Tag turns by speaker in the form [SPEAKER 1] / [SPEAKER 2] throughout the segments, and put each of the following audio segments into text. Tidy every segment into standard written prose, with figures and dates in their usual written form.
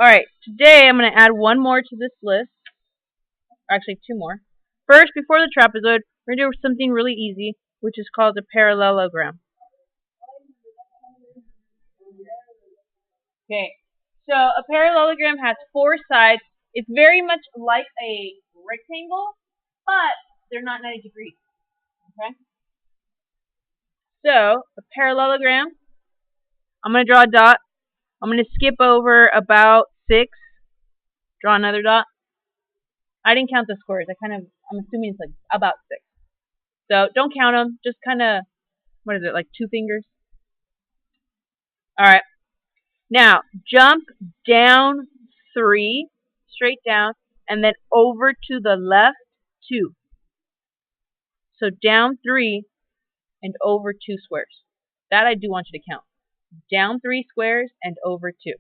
[SPEAKER 1] Alright, today I'm going to add one more to this list. Actually, two more. First, before the trapezoid, we're going to do something really easy, which is called a parallelogram. Okay, so a parallelogram has four sides. It's very much like a rectangle, but they're not 90 degrees. Okay? So, a parallelogram, I'm going to draw a dot. I'm going to skip over about 6. Draw another dot. I didn't count the squares. I'm assuming it's like about 6. So don't count them. Just kind of, what is it, like 2 fingers? Alright. Now, jump down 3, straight down, and then over to the left 2. So down 3 and over 2 squares. That I do want you to count. Down 3 squares and over 2.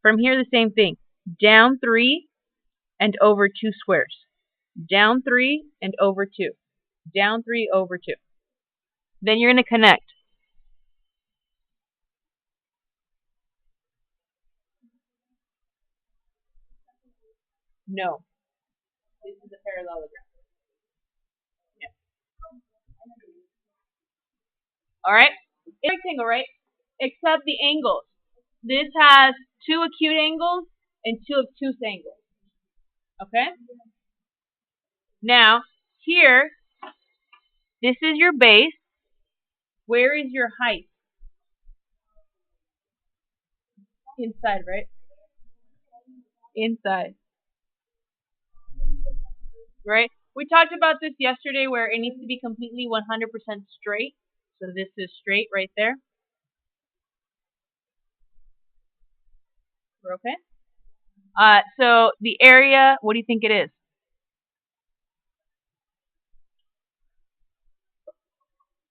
[SPEAKER 1] From here, the same thing. Down 3 and over 2 squares. Down 3 and over 2. Down 3 over 2. Then you're going to connect. No. This is a parallelogram. Yeah. Alright? It's a rectangle, right? Except the angles. This has 2 acute angles and 2 obtuse angles. Okay? Now, here, this is your base. Where is your height? Inside, right? Inside. Right? We talked about this yesterday where it needs to be completely 100% straight. So this is straight right there. We're okay? So the area, what do you think it is?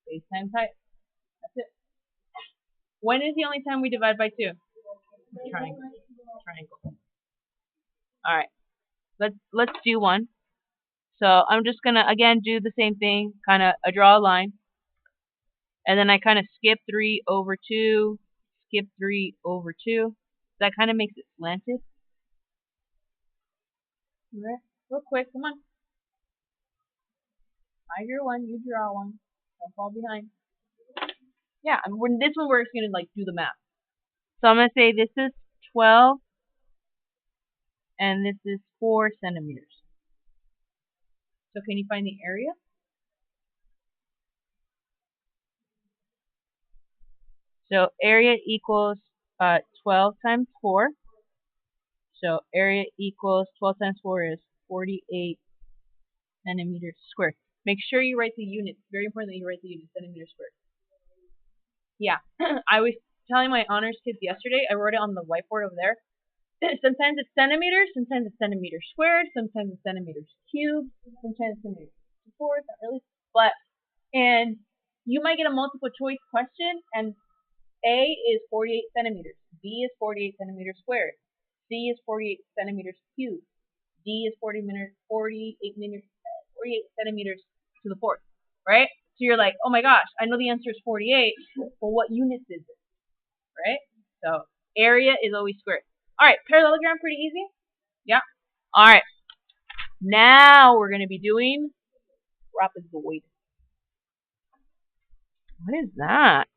[SPEAKER 1] Base times height. That's it. When is the only time we divide by 2? Triangle. Triangle. Alright. Let's do one. So I'm just gonna again do the same thing, kinda draw a line. And then I kinda skip 3 over 2, skip 3 over 2. That kinda makes it slanted. Alright, real quick, come on. I drew one, you draw one. Don't fall behind. Yeah, when this one we're just gonna like do the math. So I'm gonna say this is 12 and this is 4 centimeters. So can you find the area? So area equals 12 times 4. So area equals 12 times 4 is 48 centimeters squared. Make sure you write the units. Very important that you write the units, centimeters squared. Yeah, I was telling my honors kids yesterday, I wrote it on the whiteboard over there. Sometimes it's centimeters, sometimes it's centimeters squared, sometimes it's centimeters cubed, sometimes it's centimeters fourth, not really. And you might get a multiple choice question, and A is 48 centimeters, B is 48 centimeters squared, C is 48 centimeters cubed, D is 48 centimeters to the fourth, right? So you're like, oh my gosh, I know the answer is 48, but what units is it, right? So area is always squared. All right, parallelogram, pretty easy? Yeah. All right. Now we're going to be doing trapezoid. What is that?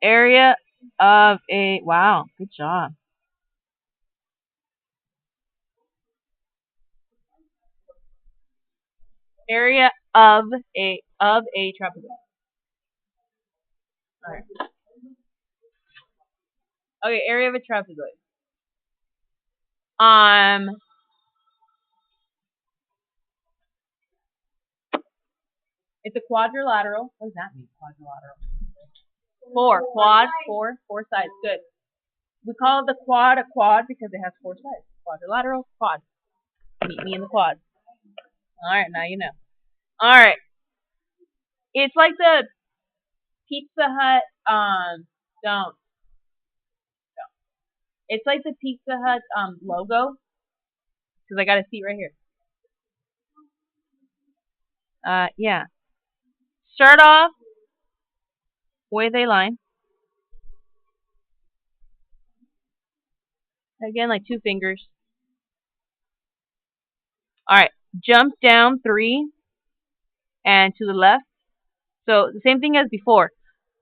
[SPEAKER 1] Area of a, wow, good job. Area of a trapezoid. All right. Okay, area of a trapezoid. It's a quadrilateral. What does that mean, quadrilateral? 4 sides. Good. We call the quad a quad because it has 4 sides. Quadrilateral, quad. Meet me in the quad. Alright, now you know. Alright. It's like the Pizza Hut, don't. It's like the Pizza Hut, logo. Because I got a seat right here. Yeah. Start off with a line. Again, like 2 fingers. Alright, jump down 3 and to the left. So the same thing as before.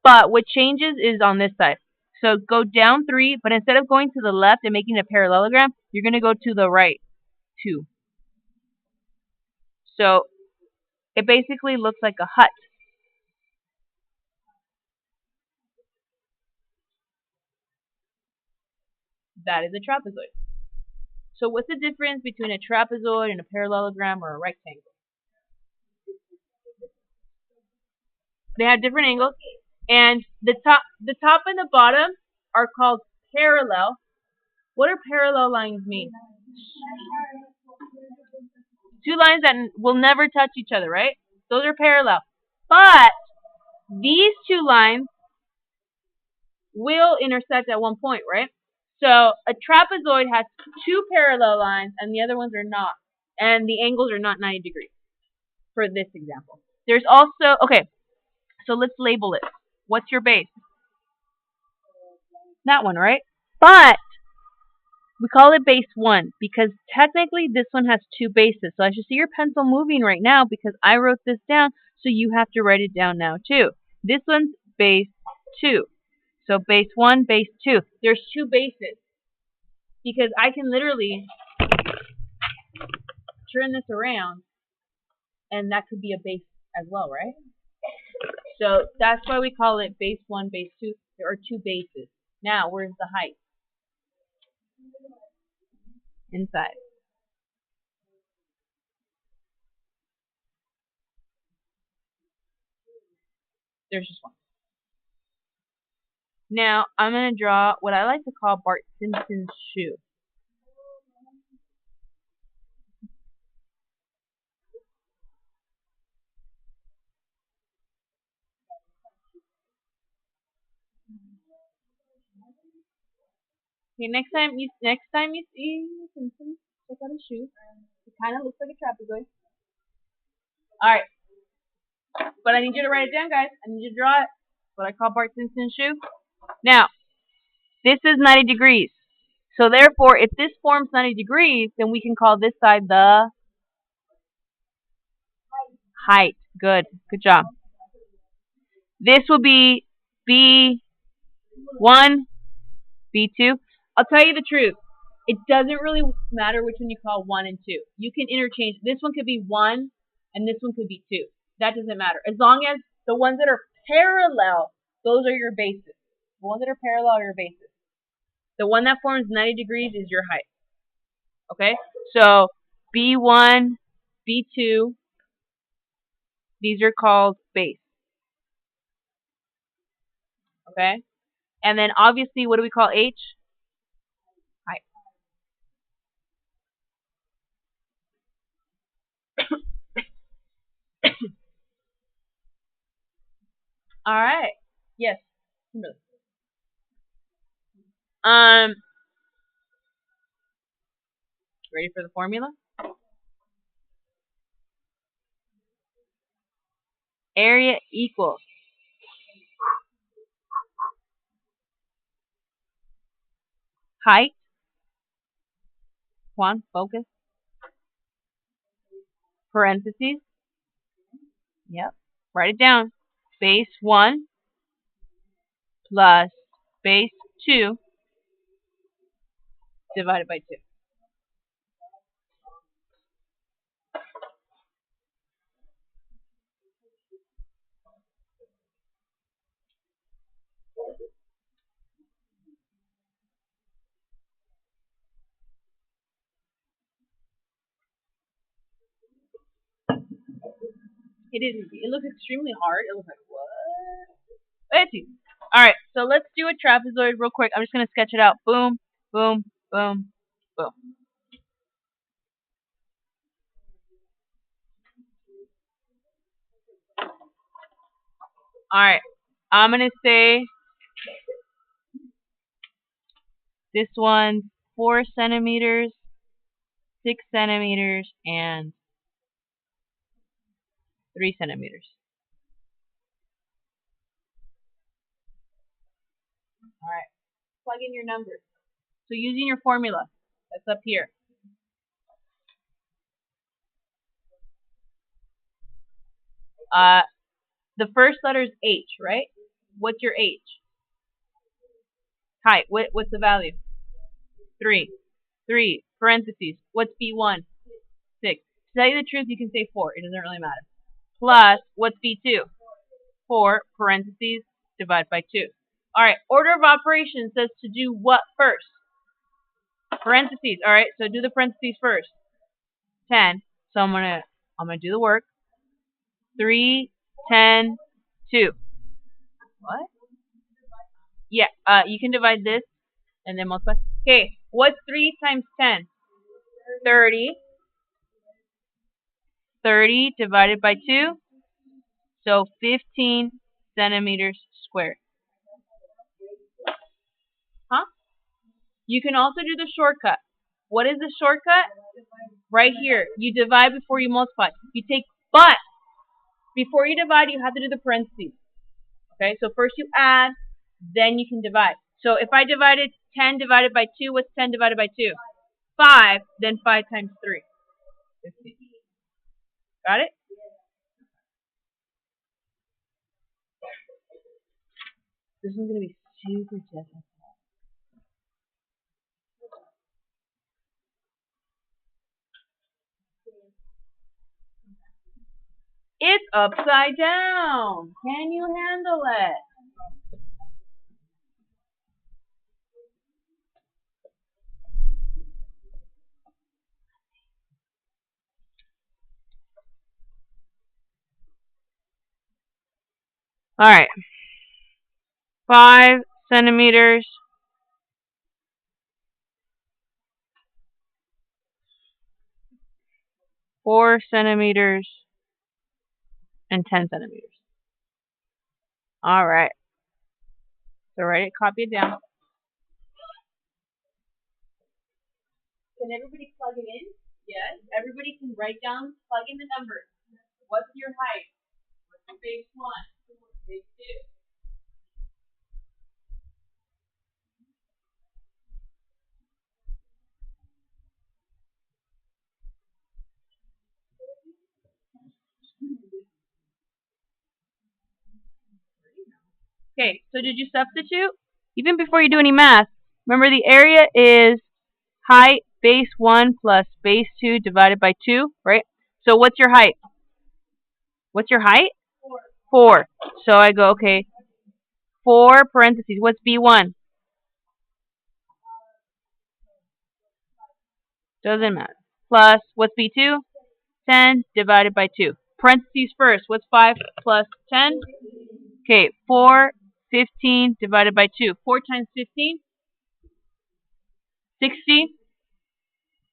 [SPEAKER 1] But what changes is on this side. So go down 3, but instead of going to the left and making a parallelogram, you're going to go to the right 2. So it basically looks like a hut. That is a trapezoid. So what's the difference between a trapezoid and a parallelogram or a rectangle? They have different angles, and the top and the bottom are called parallel. What do parallel lines mean? 2 lines that will never touch each other, right? Those are parallel. But these 2 lines will intersect at one point, right? So a trapezoid has 2 parallel lines and the other ones are not. And the angles are not 90 degrees for this example. There's also, okay, so let's label it. What's your base? That one, right? But we call it base 1 because technically this one has 2 bases. So I should see your pencil moving right now because I wrote this down, so you have to write it down now too. This one's base 2. So base 1, base 2. There's 2 bases because I can literally turn this around and that could be a base as well, right? So that's why we call it base 1, base 2. There are 2 bases. Now, where's the height? Inside. There's just one. Now, I'm going to draw what I like to call Bart Simpson's shoe. Okay, next time you see Simpson, check out his shoe. It kind of looks like a trapezoid. Alright. But I need you to write it down, guys. I need you to draw it. What I call Bart Simpson's shoe. Now, this is 90 degrees. So therefore, if this forms 90 degrees, then we can call this side the height. Good. Good job. This will be B1, B2. I'll tell you the truth. It doesn't really matter which one you call 1 and 2. You can interchange. This one could be 1 and this one could be 2. That doesn't matter. As long as the ones that are parallel, those are your bases. The ones that are parallel are your bases. The one that forms 90 degrees is your height. Okay? So B1, B2, these are called base. Okay? And then obviously, what do we call H? Height. All right. Yes. Ready for the formula? Area equals height. Juan, focus. Parentheses. Yep. Write it down. Base 1 plus base 2 divided by 2. It looks extremely hard. It looks like, what? Let's see. Alright, so let's do a trapezoid real quick. I'm just going to sketch it out. Boom, boom, boom, boom. Alright, I'm going to say this one's 4 centimeters, 6 centimeters, and 3 centimeters. Alright, plug in your numbers. So using your formula, that's up here. The first letter is H, right? What's your H? Height. What's the value? 3. 3. Parentheses. What's B1? 6. To tell you the truth, you can say 4. It doesn't really matter. Plus, what's B2? 4. Parentheses. Divide by 2. Alright, order of operations says to do what first? Parentheses. Alright, so do the parentheses first. 10. So I'm gonna do the work. 3, 10, 2. What? Yeah, you can divide this and then multiply. Okay, what's 3 times 10? 30. 30 divided by 2. So 15 centimeters squared. Huh? You can also do the shortcut. What is the shortcut? Right here. You divide before you multiply. You take but. Before you divide, you have to do the parentheses. Okay, so first you add, then you can divide. So if I divided 10 divided by 2, what's 10 divided by 2? 5, then 5 times 3. 15. Got it? This one's going to be super difficult. It's upside down. Can you handle it? All right. 5 centimeters. 4 centimeters. And 10 centimeters. All right. So write it, copy it down. Can everybody plug it in? Yes. Everybody can write down, plug in the numbers. What's your height? What's your base 1? Base 2? Okay, so did you substitute? Even before you do any math, remember the area is height base 1 plus base 2 divided by 2, right? So what's your height? What's your height? 4. So I go, okay, 4 parentheses. What's B1? Doesn't matter. Plus, what's B2? 10 divided by 2. Parentheses first. What's 5 plus 10? Okay, 4, 15 divided by 2. 4 times 15? 60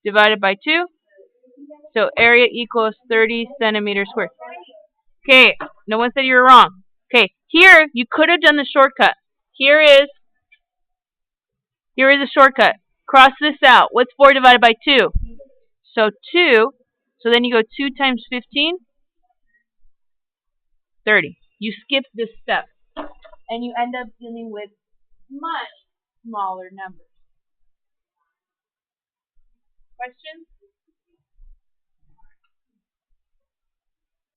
[SPEAKER 1] divided by 2. So area equals 30 centimeters squared. Okay, no one said you were wrong. Okay, here you could have done the shortcut. Here is a shortcut. Cross this out. What's 4 divided by 2? So 2. So then you go 2 times 15? 30. You skip this step. And you end up dealing with much smaller numbers. Questions?